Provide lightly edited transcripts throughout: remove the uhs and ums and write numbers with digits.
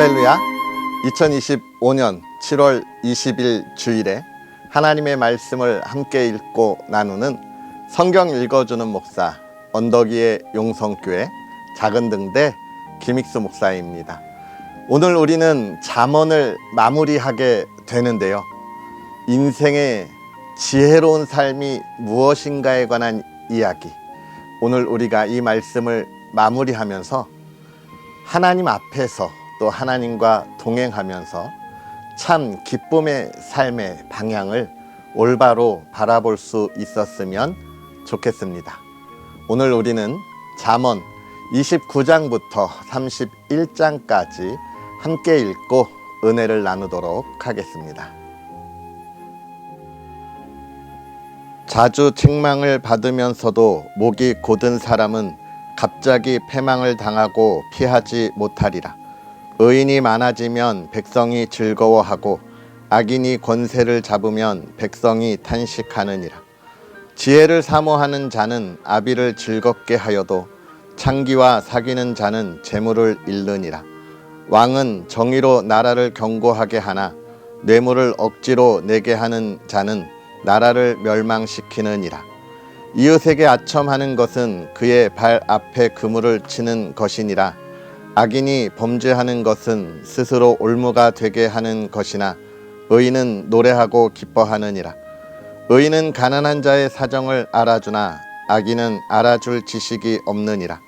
할렐루야. 2025년 7월 20일 주일에 하나님의 말씀을 함께 읽고 나누는 성경 읽어주는 목사 언덕위의 용성교회 작은등대 김익수 목사입니다. 오늘 우리는 잠언을 마무리하게 되는데요. 인생의 지혜로운 삶이 무엇인가에 관한 이야기, 오늘 우리가 이 말씀을 마무리하면서 하나님 앞에서 또 하나님과 동행하면서 참 기쁨의 삶의 방향을 올바로 바라볼 수 있었으면 좋겠습니다. 오늘 우리는 잠언 29장부터 31장까지 함께 읽고 은혜를 나누도록 하겠습니다. 자주 책망을 받으면서도 목이 곧은 사람은 갑자기 패망을 당하고 피하지 못하리라. 의인이 많아지면 백성이 즐거워하고 악인이 권세를 잡으면 백성이 탄식하느니라. 지혜를 사모하는 자는 아비를 즐겁게 하여도 창기와 사귀는 자는 재물을 잃느니라. 왕은 정의로 나라를 견고하게 하나 뇌물을 억지로 내게 하는 자는 나라를 멸망시키느니라. 이웃에게 아첨하는 것은 그의 발 앞에 그물을 치는 것이니라. 악인이 범죄하는 것은 스스로 올무가 되게 하는 것이나 의인은 노래하고 기뻐하느니라. 의인은 가난한 자의 사정을 알아주나 악인은 알아줄 지식이 없느니라.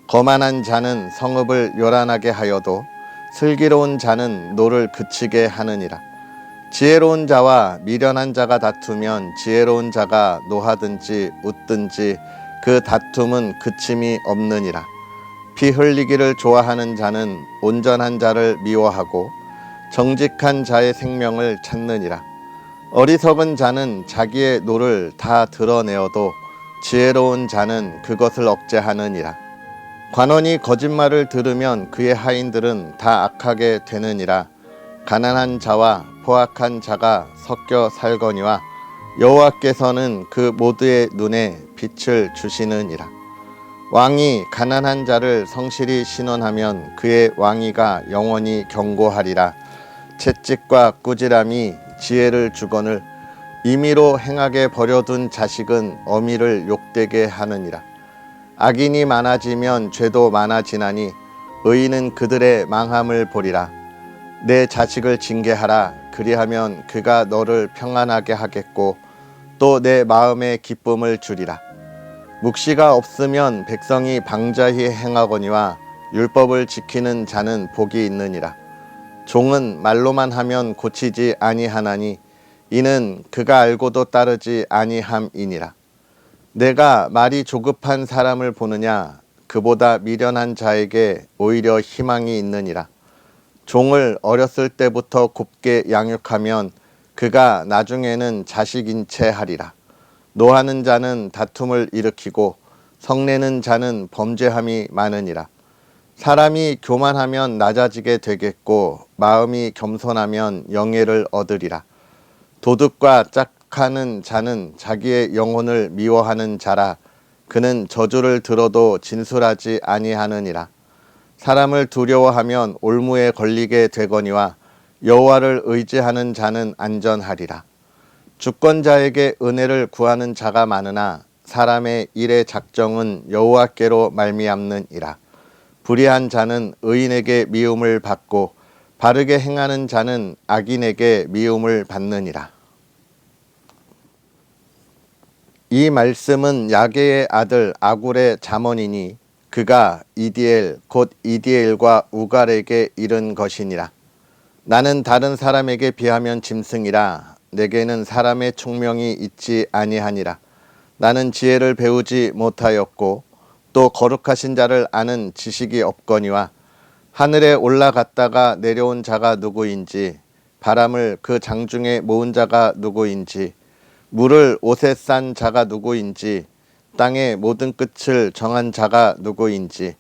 거만한 자는 성읍을 요란하게 하여도 슬기로운 자는 노를 그치게 하느니라. 지혜로운 자와 미련한 자가 다투면 지혜로운 자가 노하든지 웃든지 그 다툼은 그침이 없느니라. 피 흘리기를 좋아하는 자는 온전한 자를 미워하고 정직한 자의 생명을 찾느니라. 어리석은 자는 자기의 노를 다 드러내어도 지혜로운 자는 그것을 억제하느니라. 관원이 거짓말을 들으면 그의 하인들은 다 악하게 되느니라. 가난한 자와 포악한 자가 섞여 살거니와 여호와께서는 그 모두의 눈에 빛을 주시느니라. 왕이 가난한 자를 성실히 신원하면 그의 왕위가 영원히 견고하리라. 채찍과 꾸지람이 지혜를 주거늘 임의로 행하게 버려둔 자식은 어미를 욕되게 하느니라. 악인이 많아지면 죄도 많아지나니 의인은 그들의 망함을 보리라. 내 자식을 징계하라. 그리하면 그가 너를 평안하게 하겠고 또 내 마음에 기쁨을 주리라. 묵시가 없으면 백성이 방자히 행하거니와 율법을 지키는 자는 복이 있느니라. 종은 말로만 하면 고치지 아니하나니 이는 그가 알고도 따르지 아니함이니라. 내가 말이 조급한 사람을 보느냐? 그보다 미련한 자에게 오히려 희망이 있느니라. 종을 어렸을 때부터 곱게 양육하면 그가 나중에는 자식인 채 하리라. 노하는 자는 다툼을 일으키고 성내는 자는 범죄함이 많으니라. 사람이 교만하면 낮아지게 되겠고 마음이 겸손하면 영예를 얻으리라. 도둑과 짝하는 자는 자기의 영혼을 미워하는 자라. 그는 저주를 들어도 진술하지 아니하느니라. 사람을 두려워하면 올무에 걸리게 되거니와 여호와를 의지하는 자는 안전하리라. 주권자에게 은혜를 구하는 자가 많으나 사람의 일의 작정은 여호와께로 말미암느니라. 불의한 자는 의인에게 미움을 받고 바르게 행하는 자는 악인에게 미움을 받느니라. 이 말씀은 야게의 아들 아굴의 잠언이니 그가 이디엘 곧 이디엘과 우갈에게 이른 것이니라. 나는 다른 사람에게 비하면 짐승이라. 내게는 사람의 총명이 있지 아니하니라. 나는 지혜를 배우지 못하였고 또 거룩하신 자를 아는 지식이 없거니와 하늘에 올라갔다가 내려온 자가 누구인지 바람을 그 장중에 모은 자가 누구인지 물을 옷에 싼 자가 누구인지 땅의 모든 끝을 정한 자가 누구인지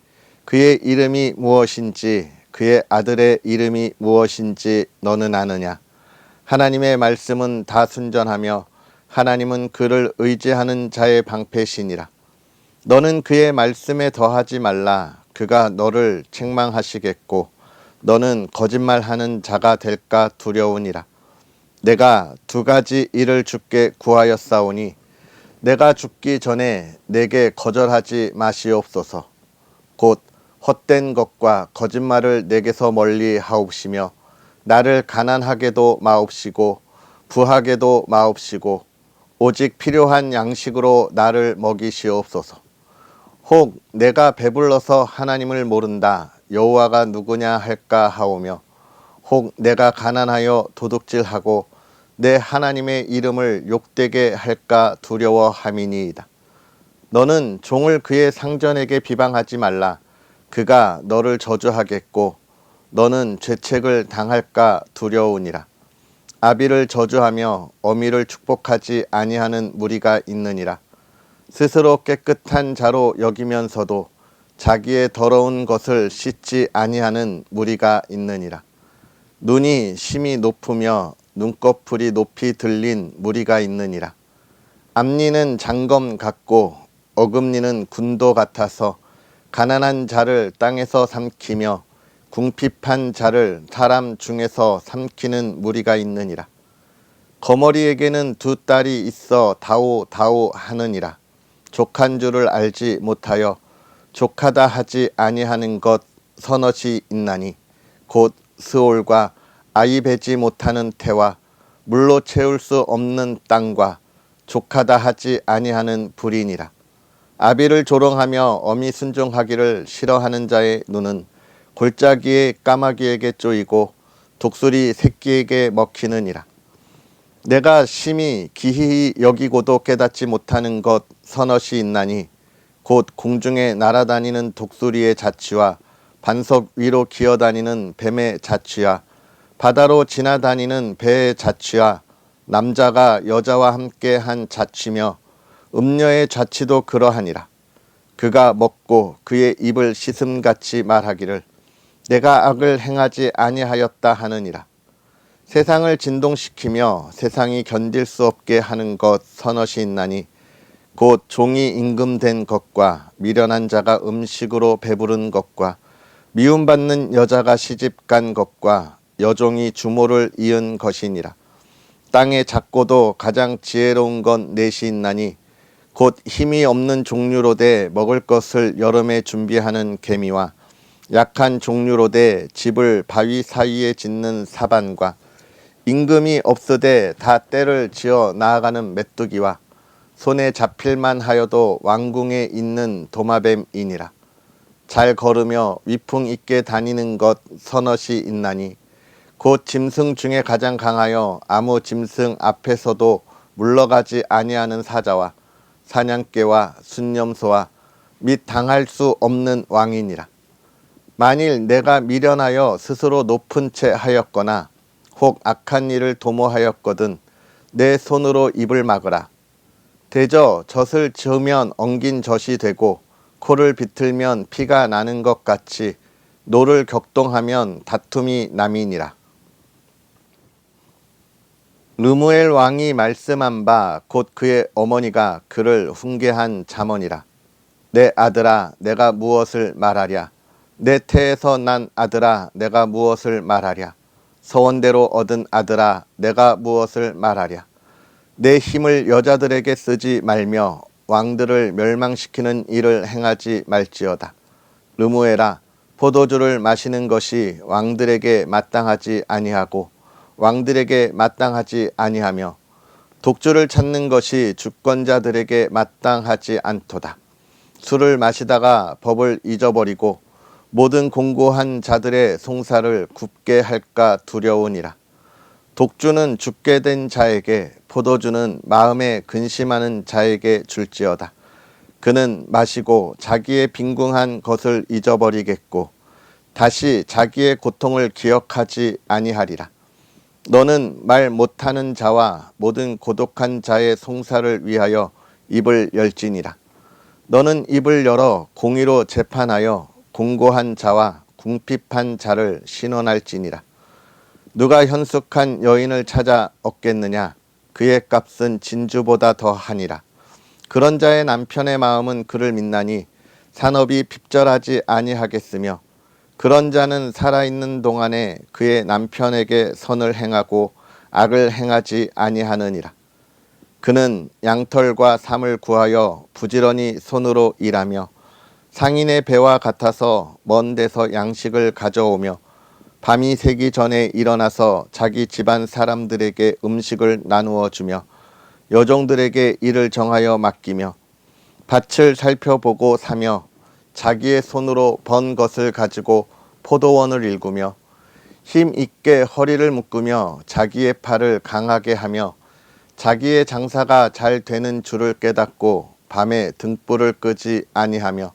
그의 이름이 무엇인지 그의 아들의 이름이 무엇인지 너는 아느냐? 하나님의 말씀은 다 순전하며 하나님은 그를 의지하는 자의 방패시니라. 너는 그의 말씀에 더하지 말라. 그가 너를 책망하시겠고 너는 거짓말하는 자가 될까 두려우니라. 내가 두 가지 일을 주께 구하였사오니 내가 죽기 전에 내게 거절하지 마시옵소서. 곧 헛된 것과 거짓말을 내게서 멀리 하옵시며 나를 가난하게도 마옵시고 부하게도 마옵시고 오직 필요한 양식으로 나를 먹이시옵소서. 혹 내가 배불러서 하나님을 모른다 여호와가 누구냐 할까 하오며 혹 내가 가난하여 도둑질하고 내 하나님의 이름을 욕되게 할까 두려워함이니이다. 너는 종을 그의 상전에게 비방하지 말라. 그가 너를 저주하겠고 너는 죄책을 당할까 두려우니라. 아비를 저주하며 어미를 축복하지 아니하는 무리가 있느니라. 스스로 깨끗한 자로 여기면서도 자기의 더러운 것을 씻지 아니하는 무리가 있느니라. 눈이 심히 높으며 눈꺼풀이 높이 들린 무리가 있느니라. 앞니는 장검 같고 어금니는 군도 같아서 가난한 자를 땅에서 삼키며 궁핍한 자를 사람 중에서 삼키는 무리가 있느니라. 거머리에게는 두 딸이 있어 다오다오 하느니라. 족한 줄을 알지 못하여 족하다 하지 아니하는 것 서너시 있나니 곧 스올과 아이 베지 못하는 태와 물로 채울 수 없는 땅과 족하다 하지 아니하는 불이니라. 아비를 조롱하며 어미 순종하기를 싫어하는 자의 눈은 골짜기의 까마귀에게 쪼이고 독수리 새끼에게 먹히느니라. 내가 심히 기이히 여기고도 깨닫지 못하는 것 서너시 있나니 곧 공중에 날아다니는 독수리의 자취와 반석 위로 기어다니는 뱀의 자취와 바다로 지나다니는 배의 자취와 남자가 여자와 함께 한 자취며 음녀의 자취도 그러하니라. 그가 먹고 그의 입을 씻음같이 말하기를 내가 악을 행하지 아니하였다 하느니라. 세상을 진동시키며 세상이 견딜 수 없게 하는 것 서너시 있나니 곧 종이 임금된 것과 미련한 자가 음식으로 배부른 것과 미움받는 여자가 시집간 것과 여종이 주모를 이은 것이니라. 땅에 작고도 가장 지혜로운 건 넷이 있나니 곧 힘이 없는 종류로되 먹을 것을 여름에 준비하는 개미와 약한 종류로되 집을 바위 사이에 짓는 사반과 임금이 없으되 다 때를 지어 나아가는 메뚜기와 손에 잡힐만 하여도 왕궁에 있는 도마뱀이니라. 잘 걸으며 위풍 있게 다니는 것 서너시 있나니 곧 짐승 중에 가장 강하여 아무 짐승 앞에서도 물러가지 아니하는 사자와 사냥개와 순념소와 및 당할 수 없는 왕이니라. 만일 내가 미련하여 스스로 높은 채 하였거나 혹 악한 일을 도모하였거든 내 손으로 입을 막으라. 대저 젖을 저으면 엉긴 젖이 되고 코를 비틀면 피가 나는 것 같이 노를 격동하면 다툼이 남이니라. 르무엘 왕이 말씀한 바 곧 그의 어머니가 그를 훈계한 잠언이라. 내 아들아 내가 무엇을 말하랴. 내 태에서 난 아들아 내가 무엇을 말하랴. 서원대로 얻은 아들아 내가 무엇을 말하랴. 내 힘을 여자들에게 쓰지 말며 왕들을 멸망시키는 일을 행하지 말지어다. 르무엘아 포도주를 마시는 것이 왕들에게 마땅하지 아니하고 왕들에게 마땅하지 아니하며 독주를 찾는 것이 주권자들에게 마땅하지 않도다. 술을 마시다가 법을 잊어버리고 모든 공고한 자들의 송사를 굽게 할까 두려우니라. 독주는 죽게 된 자에게 포도주는 마음에 근심하는 자에게 줄지어다. 그는 마시고 자기의 빈궁한 것을 잊어버리겠고 다시 자기의 고통을 기억하지 아니하리라. 너는 말 못하는 자와 모든 고독한 자의 송사를 위하여 입을 열지니라. 너는 입을 열어 공의로 재판하여 공고한 자와 궁핍한 자를 신원할지니라. 누가 현숙한 여인을 찾아 얻겠느냐. 그의 값은 진주보다 더하니라. 그런 자의 남편의 마음은 그를 믿나니 산업이 핍절하지 아니하겠으며 그런 자는 살아있는 동안에 그의 남편에게 선을 행하고 악을 행하지 아니하느니라. 그는 양털과 삼을 구하여 부지런히 손으로 일하며 상인의 배와 같아서 먼 데서 양식을 가져오며 밤이 새기 전에 일어나서 자기 집안 사람들에게 음식을 나누어 주며 여종들에게 일을 정하여 맡기며 밭을 살펴보고 사며 자기의 손으로 번 것을 가지고 포도원을 일구며 힘 있게 허리를 묶으며 자기의 팔을 강하게 하며 자기의 장사가 잘 되는 줄을 깨닫고 밤에 등불을 끄지 아니하며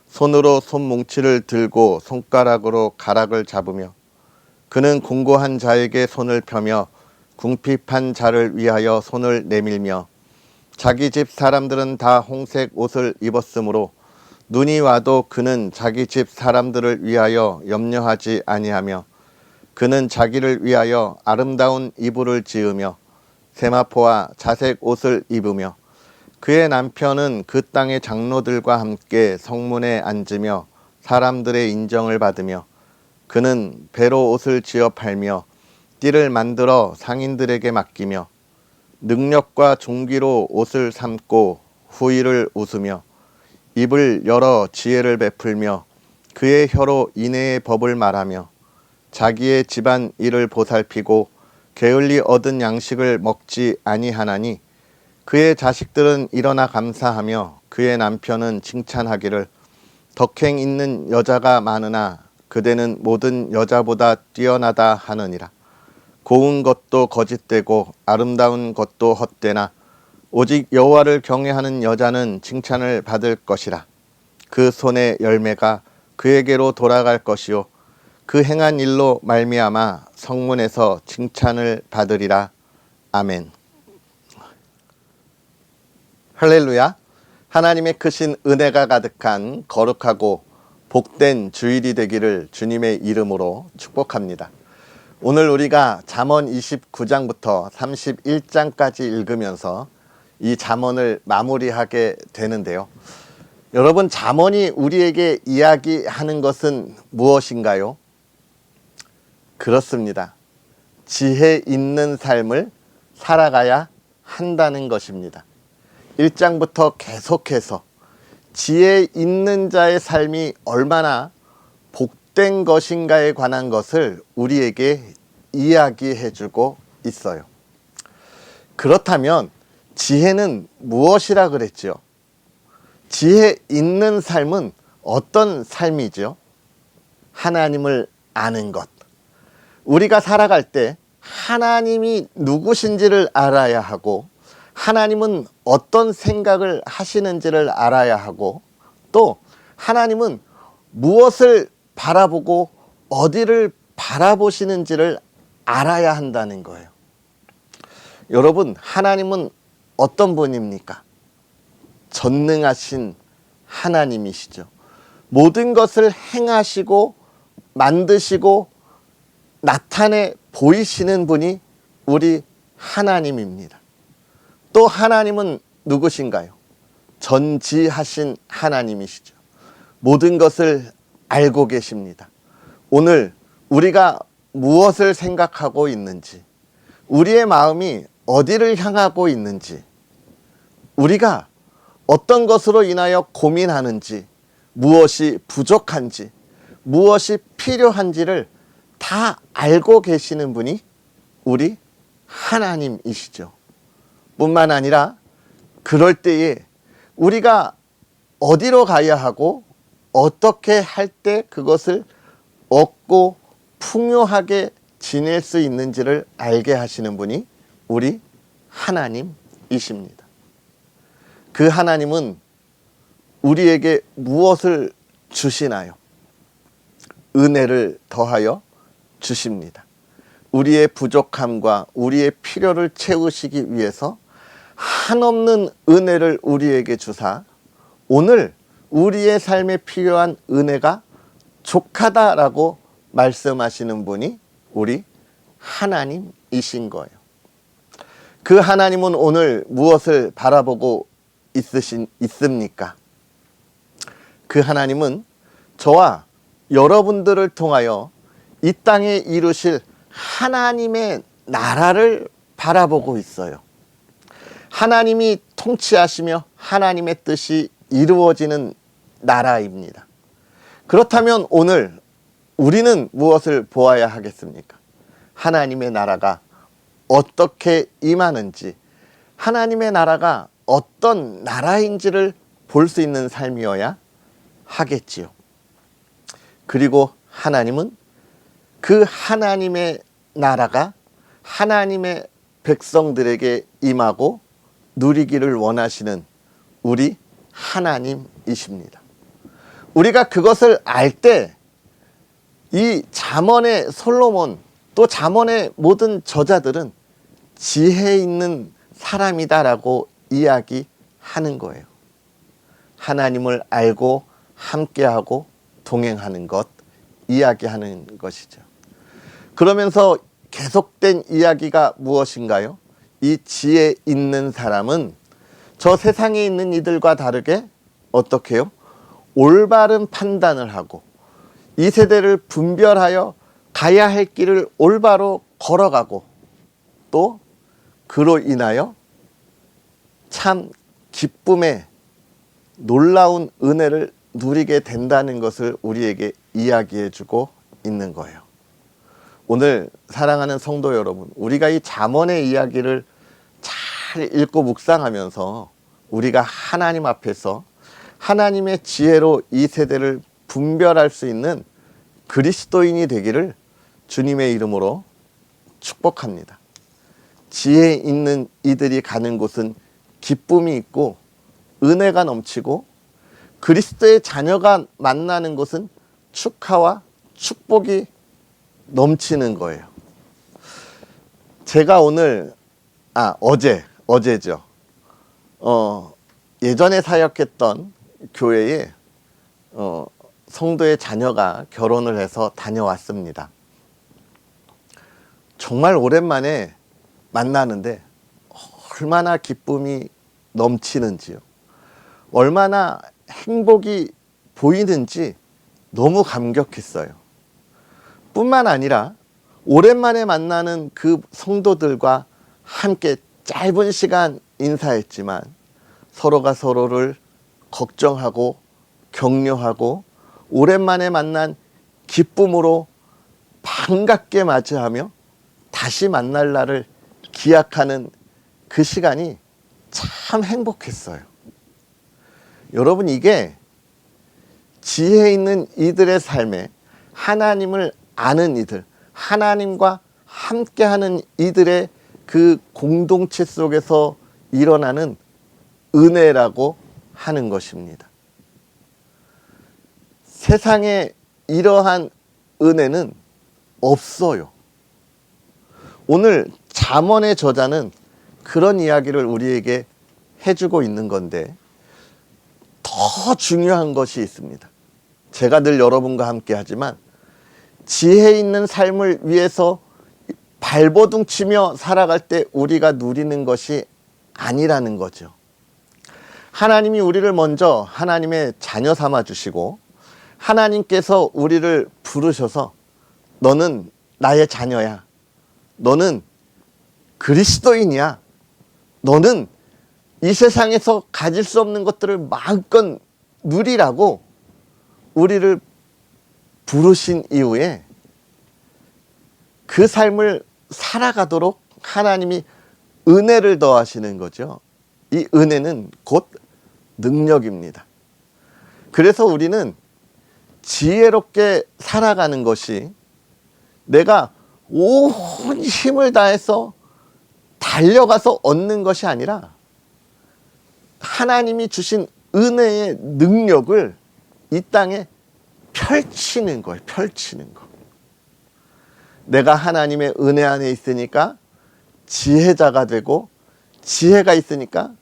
손으로 손뭉치를 들고 손가락으로 가락을 잡으며 그는 공고한 자에게 손을 펴며 궁핍한 자를 위하여 손을 내밀며 자기 집 사람들은 다 홍색 옷을 입었으므로 눈이 와도 그는 자기 집 사람들을 위하여 염려하지 아니하며 그는 자기를 위하여 아름다운 이불을 지으며 세마포와 자색 옷을 입으며 그의 남편은 그 땅의 장로들과 함께 성문에 앉으며 사람들의 인정을 받으며 그는 배로 옷을 지어 팔며 띠를 만들어 상인들에게 맡기며 능력과 종기로 옷을 삼고 후일을 웃으며 입을 열어 지혜를 베풀며 그의 혀로 인애의 법을 말하며 자기의 집안 일을 보살피고 게을리 얻은 양식을 먹지 아니하나니 그의 자식들은 일어나 감사하며 그의 남편은 칭찬하기를 덕행 있는 여자가 많으나 그대는 모든 여자보다 뛰어나다 하느니라. 고운 것도 거짓되고 아름다운 것도 헛되나 오직 여호와를 경외하는 여자는 칭찬을 받을 것이라. 그 손의 열매가 그에게로 돌아갈 것이요 그 행한 일로 말미암아 성문에서 칭찬을 받으리라. 아멘. 할렐루야. 하나님의 크신 은혜가 가득한 거룩하고 복된 주일이 되기를 주님의 이름으로 축복합니다. 오늘 우리가 잠언 29장부터 31장까지 읽으면서 이 잠언을 마무리하게 되는데요. 여러분, 잠언이 우리에게 이야기하는 것은 무엇인가요? 그렇습니다. 지혜 있는 삶을 살아가야 한다는 것입니다. 1장부터 계속해서 지혜 있는 자의 삶이 얼마나 복된 것인가에 관한 것을 우리에게 이야기해주고 있어요. 그렇다면 지혜는 무엇이라 그랬죠? 지혜 있는 삶은 어떤 삶이죠? 하나님을 아는 것. 우리가 살아갈 때 하나님이 누구신지를 알아야 하고 하나님은 어떤 생각을 하시는지를 알아야 하고 또 하나님은 무엇을 바라보고 어디를 바라보시는지를 알아야 한다는 거예요. 여러분, 하나님은 어떤 분입니까? 전능하신 하나님이시죠. 모든 것을 행하시고 만드시고 나타내 보이시는 분이 우리 하나님입니다. 또 하나님은 누구신가요? 전지하신 하나님이시죠. 모든 것을 알고 계십니다. 오늘 우리가 무엇을 생각하고 있는지, 우리의 마음이 어디를 향하고 있는지, 우리가 어떤 것으로 인하여 고민하는지, 무엇이 부족한지, 무엇이 필요한지를 다 알고 계시는 분이 우리 하나님이시죠. 뿐만 아니라 그럴 때에 우리가 어디로 가야 하고 어떻게 할 때 그것을 얻고 풍요하게 지낼 수 있는지를 알게 하시는 분이 우리 하나님이십니다. 그 하나님은 우리에게 무엇을 주시나요? 은혜를 더하여 주십니다. 우리의 부족함과 우리의 필요를 채우시기 위해서 한없는 은혜를 우리에게 주사 오늘 우리의 삶에 필요한 은혜가 족하다라고 말씀하시는 분이 우리 하나님이신 거예요. 그 하나님은 오늘 무엇을 바라보고 있습니까? 그 하나님은 저와 여러분들을 통하여 이 땅에 이루실 하나님의 나라를 바라보고 있어요. 하나님이 통치하시며 하나님의 뜻이 이루어지는 나라입니다. 그렇다면 오늘 우리는 무엇을 보아야 하겠습니까? 하나님의 나라가 어떻게 임하는지, 하나님의 나라가 어떤 나라인지를 볼 수 있는 삶이어야 하겠지요. 그리고 하나님은 그 하나님의 나라가 하나님의 백성들에게 임하고 누리기를 원하시는 우리 하나님이십니다. 우리가 그것을 알 때 이 잠언의 솔로몬 또 잠언의 모든 저자들은 지혜 있는 사람이다라고 이야기하는 거예요. 하나님을 알고 함께하고 동행하는 것, 이야기하는 것이죠. 그러면서 계속된 이야기가 무엇인가요? 이 지혜 있는 사람은 저 세상에 있는 이들과 다르게 어떻게 해요? 올바른 판단을 하고 이 세대를 분별하여 가야 할 길을 올바로 걸어가고 또 그로 인하여 참 기쁨의 놀라운 은혜를 누리게 된다는 것을 우리에게 이야기해 주고 있는 거예요. 오늘 사랑하는 성도 여러분, 우리가 이 잠언의 이야기를 잘 읽고 묵상하면서 우리가 하나님 앞에서 하나님의 지혜로 이 세대를 분별할 수 있는 그리스도인이 되기를 주님의 이름으로 축복합니다. 지혜 있는 이들이 가는 곳은 기쁨이 있고 은혜가 넘치고 그리스도의 자녀가 만나는 곳은 축하와 축복이 넘치는 거예요. 제가 오늘 어제죠. 예전에 사역했던 교회에 성도의 자녀가 결혼을 해서 다녀왔습니다. 정말 오랜만에 만나는데 얼마나 기쁨이 넘치는지요. 얼마나 행복이 보이는지 너무 감격했어요. 뿐만 아니라 오랜만에 만나는 그 성도들과 함께 짧은 시간 인사했지만 서로가 서로를 걱정하고 격려하고 오랜만에 만난 기쁨으로 반갑게 맞이하며 다시 만날 날을 기약하는 그 시간이 참 행복했어요. 여러분, 이게 지혜 있는 이들의 삶에 하나님을 아는 이들, 하나님과 함께하는 이들의 그 공동체 속에서 일어나는 은혜라고 하는 것입니다. 세상에 이러한 은혜는 없어요. 오늘 잠언의 저자는 그런 이야기를 우리에게 해주고 있는 건데 더 중요한 것이 있습니다. 제가 늘 여러분과 함께 하지만 지혜 있는 삶을 위해서 발버둥 치며 살아갈 때 우리가 누리는 것이 아니라는 거죠. 하나님이 우리를 먼저 하나님의 자녀 삼아 주시고 하나님께서 우리를 부르셔서 너는 나의 자녀야. 너는 그리스도인이야. 너는 이 세상에서 가질 수 없는 것들을 마음껏 누리라고 우리를 부르신 이후에 그 삶을 살아가도록 하나님이 은혜를 더하시는 거죠. 이 은혜는 곧 능력입니다. 그래서 우리는 지혜롭게 살아가는 것이 내가 온 힘을 다해서 달려가서 얻는 것이 아니라 하나님이 주신 은혜의 능력을 이 땅에 펼치는 거예요. 펼치는 거. 내가 하나님의 은혜 안에 있으니까 지혜자가 되고 지혜가 있으니까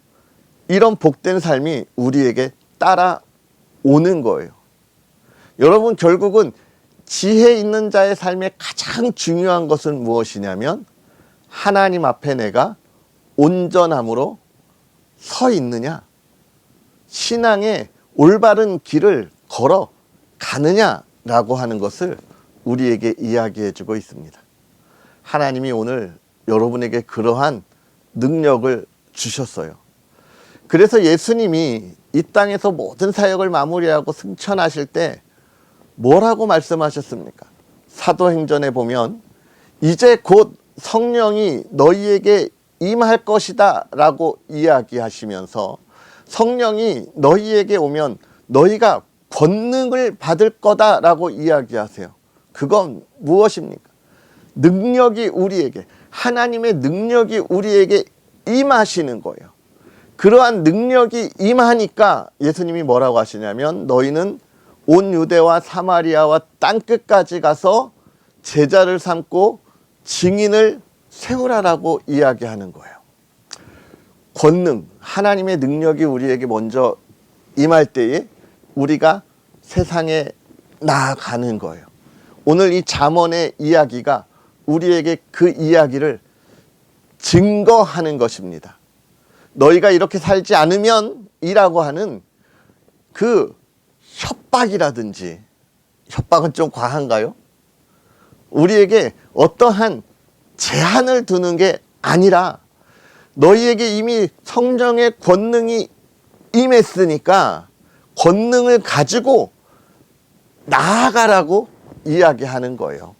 이런 복된 삶이 우리에게 따라오는 거예요. 여러분, 결국은 지혜 있는 자의 삶의 가장 중요한 것은 무엇이냐면 하나님 앞에 내가 온전함으로 서 있느냐, 신앙의 올바른 길을 걸어 가느냐, 라고 하는 것을 우리에게 이야기해 주고 있습니다. 하나님이 오늘 여러분에게 그러한 능력을 주셨어요. 그래서 예수님이 이 땅에서 모든 사역을 마무리하고 승천하실 때 뭐라고 말씀하셨습니까? 사도행전에 보면 이제 곧 성령이 너희에게 임할 것이다 라고 이야기하시면서 성령이 너희에게 오면 너희가 권능을 받을 거다 라고 이야기하세요. 그건 무엇입니까? 능력이 우리에게, 하나님의 능력이 우리에게 임하시는 거예요. 그러한 능력이 임하니까 예수님이 뭐라고 하시냐면 너희는 온 유대와 사마리아와 땅끝까지 가서 제자를 삼고 증인을 세우라라고 이야기하는 거예요. 권능, 하나님의 능력이 우리에게 먼저 임할 때에 우리가 세상에 나아가는 거예요. 오늘 이 잠언의 이야기가 우리에게 그 이야기를 증거하는 것입니다. 너희가 이렇게 살지 않으면 이라고 하는 그 협박이라든지, 협박은 좀 과한가요? 우리에게 어떠한 제한을 두는 게 아니라 너희에게 이미 성령의 권능이 임했으니까 권능을 가지고 나아가라고 이야기하는 거예요.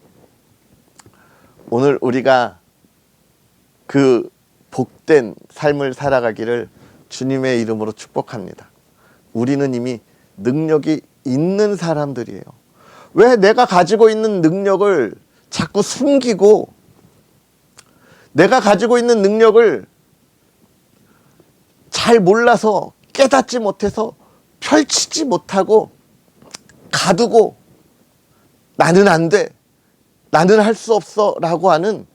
오늘 우리가 그 복된 삶을 살아가기를 주님의 이름으로 축복합니다. 우리는 이미 능력이 있는 사람들이에요. 왜 내가 가지고 있는 능력을 자꾸 숨기고 내가 가지고 있는 능력을 잘 몰라서 깨닫지 못해서 펼치지 못하고 가두고 나는 안 돼, 나는 할 수 없어 라고 하는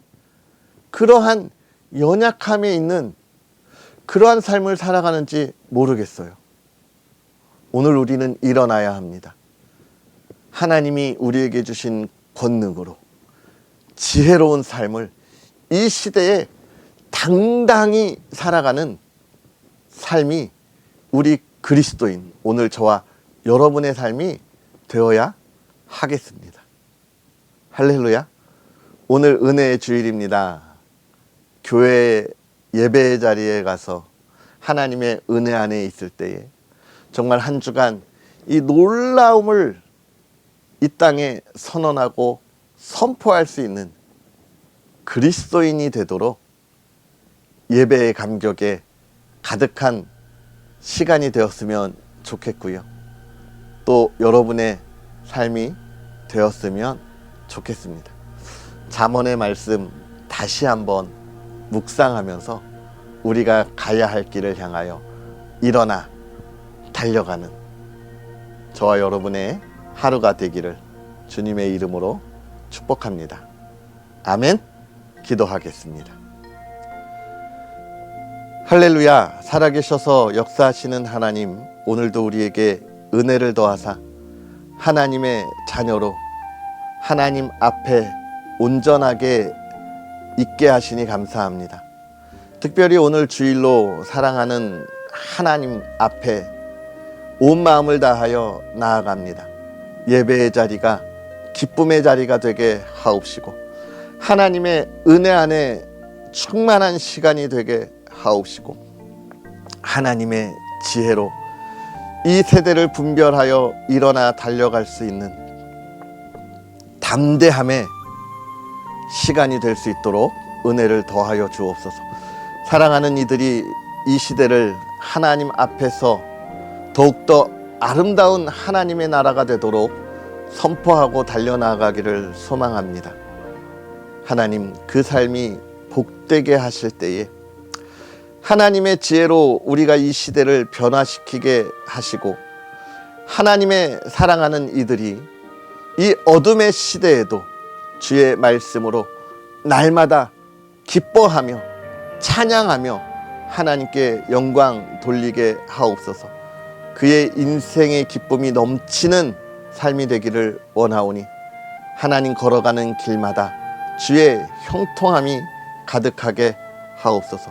그러한 연약함에 있는 그러한 삶을 살아가는지 모르겠어요. 오늘 우리는 일어나야 합니다. 하나님이 우리에게 주신 권능으로 지혜로운 삶을 이 시대에 당당히 살아가는 삶이 우리 그리스도인, 오늘 저와 여러분의 삶이 되어야 하겠습니다. 할렐루야. 오늘 은혜의 주일입니다. 교회 예배의 자리에 가서 하나님의 은혜 안에 있을 때에 정말 한 주간 이 놀라움을 이 땅에 선언하고 선포할 수 있는 그리스도인이 되도록 예배의 감격에 가득한 시간이 되었으면 좋겠고요. 또 여러분의 삶이 되었으면 좋겠습니다. 잠언의 말씀 다시 한번 묵상하면서 우리가 가야 할 길을 향하여 일어나 달려가는 저와 여러분의 하루가 되기를 주님의 이름으로 축복합니다. 아멘. 기도하겠습니다. 할렐루야. 살아계셔서 역사하시는 하나님, 오늘도 우리에게 은혜를 더하사 하나님의 자녀로 하나님 앞에 온전하게 있게 하시니 감사합니다. 특별히 오늘 주일로 사랑하는 하나님 앞에 온 마음을 다하여 나아갑니다. 예배의 자리가 기쁨의 자리가 되게 하옵시고 하나님의 은혜 안에 충만한 시간이 되게 하옵시고 하나님의 지혜로 이 세대를 분별하여 일어나 달려갈 수 있는 담대함의 시간이 될 수 있도록 은혜를 더하여 주옵소서. 사랑하는 이들이 이 시대를 하나님 앞에서 더욱더 아름다운 하나님의 나라가 되도록 선포하고 달려나가기를 소망합니다. 하나님, 그 삶이 복되게 하실 때에 하나님의 지혜로 우리가 이 시대를 변화시키게 하시고 하나님의 사랑하는 이들이 이 어둠의 시대에도 주의 말씀으로 날마다 기뻐하며 찬양하며 하나님께 영광 돌리게 하옵소서. 그의 인생의 기쁨이 넘치는 삶이 되기를 원하오니 하나님 걸어가는 길마다 주의 형통함이 가득하게 하옵소서.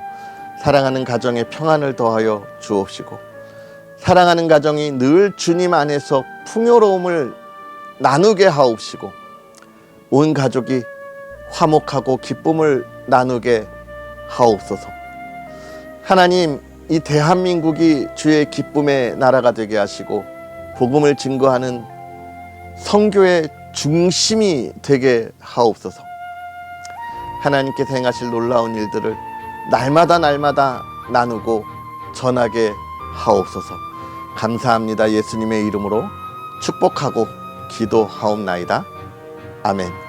사랑하는 가정에 평안을 더하여 주옵시고 사랑하는 가정이 늘 주님 안에서 풍요로움을 나누게 하옵시고 온 가족이 화목하고 기쁨을 나누게 하옵소서. 하나님, 이 대한민국이 주의 기쁨의 나라가 되게 하시고 복음을 증거하는 선교의 중심이 되게 하옵소서. 하나님께서 행하실 놀라운 일들을 날마다 나누고 전하게 하옵소서. 감사합니다. 예수님의 이름으로 축복하고 기도하옵나이다. 아멘.